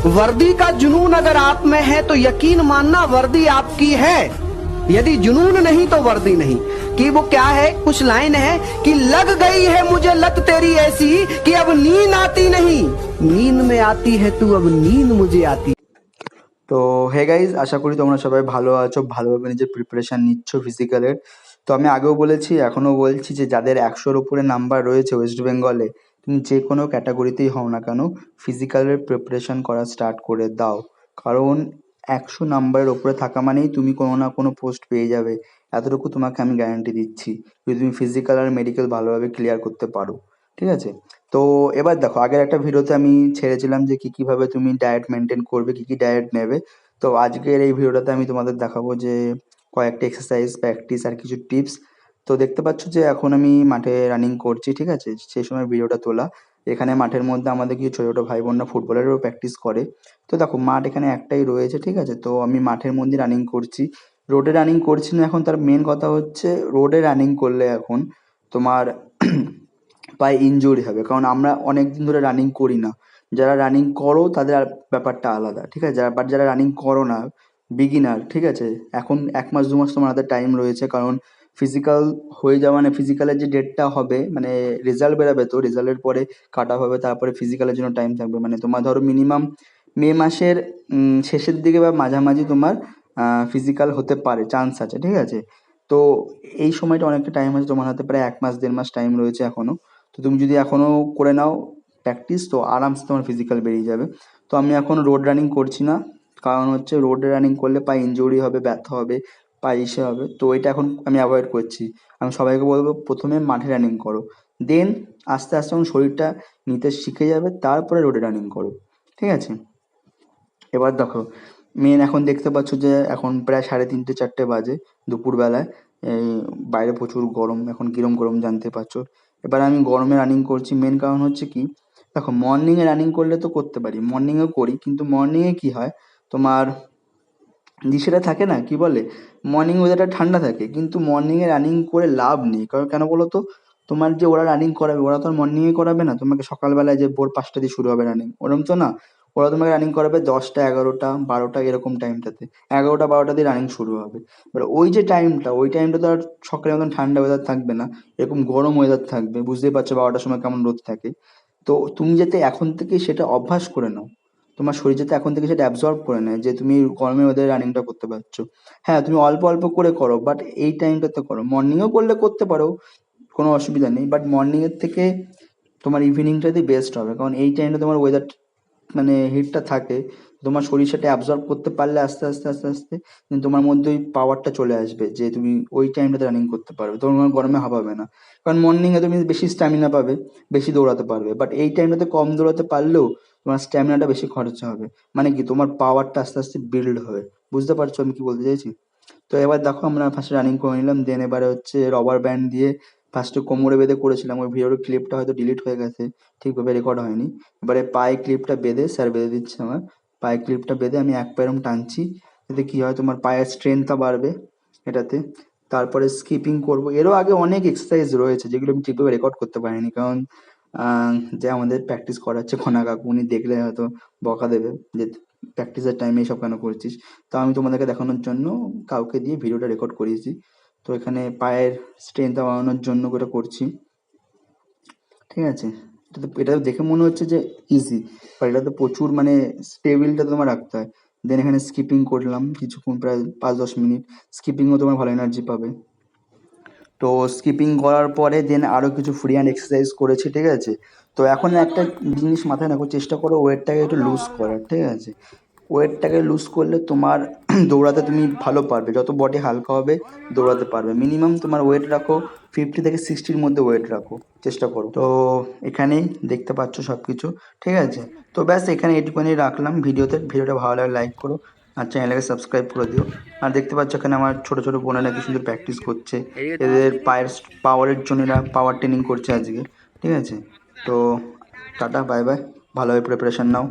वर्दी का जुनून अगर आप में है तो यकीन मानना वर्दी आपकी है, यदि जुनून नहीं तो वर्दी नहीं। कि वो क्या है, कुछ लाइन है कि लग गई है मुझे लत तेरी ऐसी कि अब नींद आती नहीं, नींद में आती है तू, अब नींद मुझे आती। তো হে গাইজ, আশা করি তোমরা সবাই ভালো আছো, ভালোভাবে নিজের প্রিপারেশান নিচ্ছ ফিজিক্যালের। তো আমি আগেও বলেছি, এখনও বলছি যে যাদের 100-র উপরে নাম্বার রয়েছে ওয়েস্ট বেঙ্গলে, তুমি যে কোনো ক্যাটাগরিতেই হও না কেন, ফিজিক্যালের প্রিপারেশান করা স্টার্ট করে দাও। কারণ 100 নাম্বারের ওপরে থাকা মানেই তুমি কোনো না কোনো পোস্ট পেয়ে যাবে, এতটুকু তোমাকে আমি গ্যারান্টি দিচ্ছি, যদি তুমি ফিজিক্যাল আর মেডিকেল ভালোভাবে ক্লিয়ার করতে পারো। ঠিক আছে? তো এবার দেখো, আগের একটা ভিডিওতে আমি ছেড়েছিলাম যে কিভাবে তুমি ডায়েট মেনটেন করবে, কি ডায়েট নেবে। তো আজকের এই ভিডিওটাতে আমি তোমাদের দেখাবো যে কয়েকটা এক্সারসাইজ, প্র্যাকটিস আর কিছু টিপস। তো দেখতে পাচ্ছ যে এখন আমি মাঠে রানিং করছি, ঠিক আছে? সেই সময় ভিডিওটা তোলা। এখানে মাঠের মধ্যে আমাদের কিছু ছোট ছোট ভাই বোনরা ফুটবলেরও প্র্যাকটিস করে। তো দেখো, মাঠ এখানে একটাই রয়েছে, ঠিক আছে? তো আমি মাঠের মধ্যে রানিং করছি, রোডে রানিং করছি না। এখন তার মেন কথা হচ্ছে, রোডে রানিং করলে এখন তোমার পায়ে ইনজুরি হবে, কারণ আমরা অনেক দিন ধরে রানিং করি না। যারা রানিং করো তাদের আর ব্যাপারটা আলাদা, ঠিক আছে? বাট যারা রানিং করো না, বিগিনার, ঠিক আছে, এখন 1 মাস 2 মাস তোমার হাতে টাইম রয়েছে। কারণ ফিজিক্যাল হয়ে যাওয়া, মানে ফিজিক্যালের যে ডেটটা হবে, মানে রেজাল্ট বেরোবে, তো রেজাল্টের পরে কাট অফ হবে, তারপরে ফিজিক্যালের জন্য টাইম থাকবে। মানে তোমার ধরো মিনিমাম মে মাসের শেষের দিকে বা মাঝামাঝি তোমার ফিজিক্যাল হতে পারে, চান্স আছে, ঠিক আছে? তো এই সময়টা অনেকটা টাইম আছে তোমার হাতে, প্রায় 1 মাস 1.5 মাস টাইম রয়েছে এখনো। তো তুমি যদি এখনো করে নাও প্র্যাকটিস, তো আরামসে তোমার ফিজিক্যাল বেরিয়ে যাবে। তো আমি এখন রোড রানিং করছি না, কারণ হচ্ছে রোডে রানিং করলে পায়ে ইনজুরি হবে, ব্যথা হবে, পায়ে ইসে হবে। তো এটা এখন আমি অ্যাভয়েড করছি। আমি সবাইকে বলবো, প্রথমে মাঠে রানিং করো, দেন আস্তে আস্তে যখন শরীরটা নিতে শিখে যাবে তারপরে রোডে রানিং করো, ঠিক আছে? এবার দেখো, মেন এখন দেখতে পাচ্ছ যে এখন প্রায় 3:30 4টে বাজে দুপুরবেলায়। এই বাইরে প্রচুর গরম, এখন কিরম গরম জানতে পারছো। এবার আমি গরমে রানিং করছি, মেন কারণ হচ্ছে কি, দেখো মর্নিংয়ে রানিং করলে তো করতে পারি, মর্নিংয়েও করি, কিন্তু মর্নিংয়ে কি হয় তোমার, সেটা থাকে না, কি বলে, মর্নিং ওয়েদারটা ঠান্ডা থাকে, কিন্তু মর্নিংয়ে রানিং করে লাভ নেই। কারণ কেন বলো তো, তোমার যে ওরা রানিং করাবে, ওরা তো আর মর্নিংয়ে করাবে না তোমাকে সকালবেলায়, যে ভোর 5টা দিয়ে শুরু হবে রানিং, ওরম তো না। ওরা তোমাকে রানিং করাবে 10টা 11টা 12টা এরকম টাইমটাতে, 11টা 12টা দিয়ে রানিং শুরু হবে। এবার ওই যে টাইমটা, ওই টাইমটা তো আর সকালের মতন ঠান্ডা ওয়েদার থাকবে না, এরকম গরম ওয়েদার থাকবে, বুঝতেই পারছো 12টার সময় কেমন রোদ থাকে। তো তুমি যাতে এখন থেকে সেটা অভ্যাস করে নাও, তোমার শরীর যাতে এখন থেকে সেটা অ্যাবজর্ব করে নেয় যে তুমি গরমের ওয়েদারে রানিংটা করতে পারছো। হ্যাঁ, তুমি অল্প অল্প করে করো, বাট এই টাইমটাতে করো। মর্নিংও করলে করতে পারো, কোনো অসুবিধা নেই, বাট মর্নিংয়ের থেকে তোমার ইভিনিংটাতেই বেস্ট হবে, কারণ এই টাইমটা তোমার ওয়েদার, মানে হিটটা থাকে, তোমার শরীর সেটা অ্যাবজর্ব করতে পারলে আস্তে আস্তে আস্তে আস্তে কিন্তু তোমার মধ্যে ওই পাওয়ারটা চলে আসবে যে তুমি ওই টাইমটাতে রানিং করতে পারবে, তোমার গরমে হাঁপাবে না। কারণ মর্নিংয়ে তুমি বেশি স্ট্যামিনা পাবে, বেশি দৌড়াতে পারবে, বাট এই টাইমটাতে কম দৌড়াতে পারলেও তোমার স্ট্যামিনাটা বেশি খরচা হবে। মানে কি, তোমার পাওয়ারটা আস্তে আস্তে বিল্ড হবে। বুঝতে পারছো আমি কি বলতে চাইছি? তো এবার দেখো, আমরা ফার্স্টে রানিং করে নিলাম, দেন এবারে হচ্ছে রবার ব্যান্ড দিয়ে ফার্স্টে কোমরে বেঁধে করেছিলাম, ওই ভিডিওর ক্লিপটা হয়তো ডিলিট হয়ে গেছে, ঠিকভাবে রেকর্ড হয়নি। এবারে পায়ে ক্লিপটা বেঁধে, স্যার বেঁধে দিচ্ছে আমার, পায়ে ক্লিপটা বেঁধে আমি এক পায়ে এরম টানছি, এতে কি হয় তোমার পায়ের স্ট্রেংথটা বাড়বে এটাতে। তারপরে স্কিপিং করব, এরও আগে অনেক এক্সারসাইজ রয়েছে যেগুলো আমি ঠিকভাবে রেকর্ড করতে পারিনি, কারণ যে আমাদের প্র্যাকটিস করাচ্ছে খনা কাকু, উনি দেখলে হয়তো বকা দেবে যে প্র্যাকটিসের টাইমে এসব কেন করছিস। তো আমি তোমাদেরকে দেখানোর জন্য কাউকে দিয়ে ভিডিওটা রেকর্ড করিয়েছি। তো এখানে পায়ের স্ট্রেংথটা বাড়ানোর জন্য এটা করছি, ঠিক আছে? এটা দেখে মনে হচ্ছে যে ইজি, বাট এটাতে প্রচুর, মানে টেবিলটা তোমার রাখতে হয়। দেন এখানে স্কিপিং করলাম কিছুক্ষণ, প্রায় 5-10 মিনিট। স্কিপিংও তোমার ভালো এনার্জি পাবে। তো স্কিপিং করার পরে দেন আরও কিছু ফ্রি হ্যান্ড এক্সারসাইজ করেছি, ঠিক আছে? তো এখন একটা জিনিস মাথায় রাখো, চেষ্টা করো ওয়েটটাকে একটু লুজ করার, ঠিক আছে? ওয়েটটাকে লুজ করলে তোমার দৌড়াতে তুমি ভালো পারবে, যত বডি হালকা হবে দৌড়াতে পারবে। মিনিমাম তোমার ওয়েট রাখো 50 থেকে 60-র মধ্যে ওয়েট রাখো, চেষ্টা করো। তো এখানেই দেখতে পাচ্ছ সব কিছু, ঠিক আছে? তো ব্যাস এখানে এটুকুনি রাখলাম ভিডিওতে। ভিডিওটা ভালো লাগলে লাইক করো, আর চ্যানেলটাকে সাবস্ক্রাইব করে দিও। আর দেখতে পাচ্ছ এখানে আমার ছোট ছোট বোনেরা কি সুন্দর প্র্যাকটিস করছে, এদের পায়ের পাওয়ারের জন্য এরা পাওয়ার ট্রেনিং করছে আজকে, ঠিক আছে? তো টাটা, বাই বাই, ভালোভাবে প্রিপারেশন নাও।